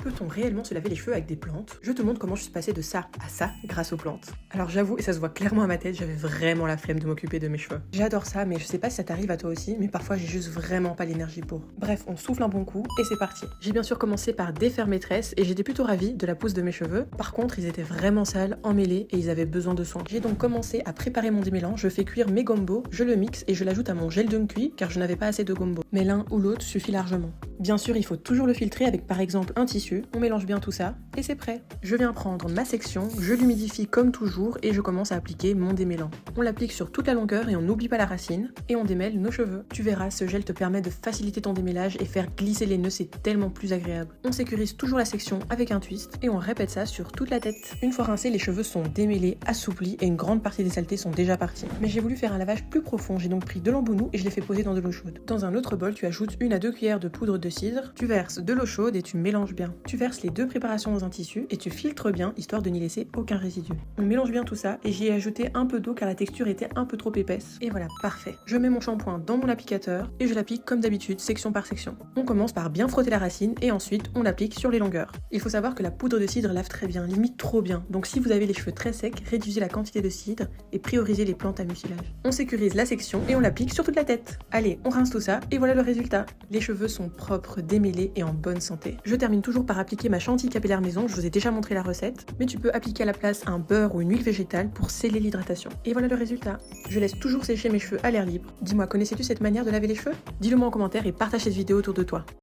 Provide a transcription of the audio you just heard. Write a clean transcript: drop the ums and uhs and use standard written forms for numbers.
peut-on réellement se laver les cheveux avec des plantes? Je te montre comment je suis passée de ça à ça grâce aux plantes. Alors j'avoue, et ça se voit clairement à ma tête, j'avais vraiment la flemme de m'occuper de mes cheveux. J'adore ça, mais je sais pas si ça t'arrive à toi aussi, mais parfois j'ai juste vraiment pas l'énergie pour. Bref, on souffle un bon coup et c'est parti. J'ai bien sûr commencé par défaire mes tresses et j'étais plutôt ravie de la pousse de mes cheveux. Par contre, ils étaient vraiment sales, emmêlés et ils avaient besoin de soin. J'ai donc commencé à préparer mon démêlant, je fais cuire mes gombos, je le mixe et je l'ajoute à mon gel de cuit car je n'avais pas assez de gombo. Mais l'un ou l'autre suffit largement. Bien sûr, il faut toujours le filtrer avec par exemple un tissu, on mélange bien tout ça et c'est prêt. Je viens prendre ma section, je l'humidifie comme toujours et je commence à appliquer mon démêlant. On l'applique sur toute la longueur et on n'oublie pas la racine et on démêle nos cheveux. Tu verras, ce gel te permet de faciliter ton démêlage et faire glisser les nœuds, c'est tellement plus agréable. On sécurise toujours la section avec un twist et on répète ça sur toute la tête. Une fois rincés, les cheveux sont démêlés, assouplis et une grande partie des saletés sont déjà parties. Mais j'ai voulu faire un lavage plus profond, j'ai donc pris de l'embounou et je l'ai fait poser dans de l'eau chaude. Dans un autre bol, tu ajoutes 1 à 2 cuillères de poudre de cidre, tu verses de l'eau chaude et tu mélanges bien. Tu verses les deux préparations dans un tissu et tu filtres bien histoire de n'y laisser aucun résidu. On mélange bien tout ça et j'y ai ajouté un peu d'eau car la texture était un peu trop épaisse. Et voilà, parfait. Je mets mon shampoing dans mon applicateur et je l'applique comme d'habitude, section par section. On commence par bien frotter la racine et ensuite on l'applique sur les longueurs. Il faut savoir que la poudre de cidre lave très bien, limite trop bien. Donc si vous avez les cheveux très secs, réduisez la quantité de cidre et priorisez les plantes à mucilage. On sécurise la section et on l'applique sur toute la tête. Allez, on rince tout ça et voilà le résultat. Les cheveux sont propres, démêlés et en bonne santé. Je termine toujours par appliquer ma chantilly capillaire maison, je vous ai déjà montré la recette, mais tu peux appliquer à la place un beurre ou une huile végétale pour sceller l'hydratation. Et voilà le résultat. Je laisse toujours sécher mes cheveux à l'air libre. Dis-moi, connaissais-tu cette manière de laver les cheveux? Dis-le moi en commentaire et partage cette vidéo autour de toi.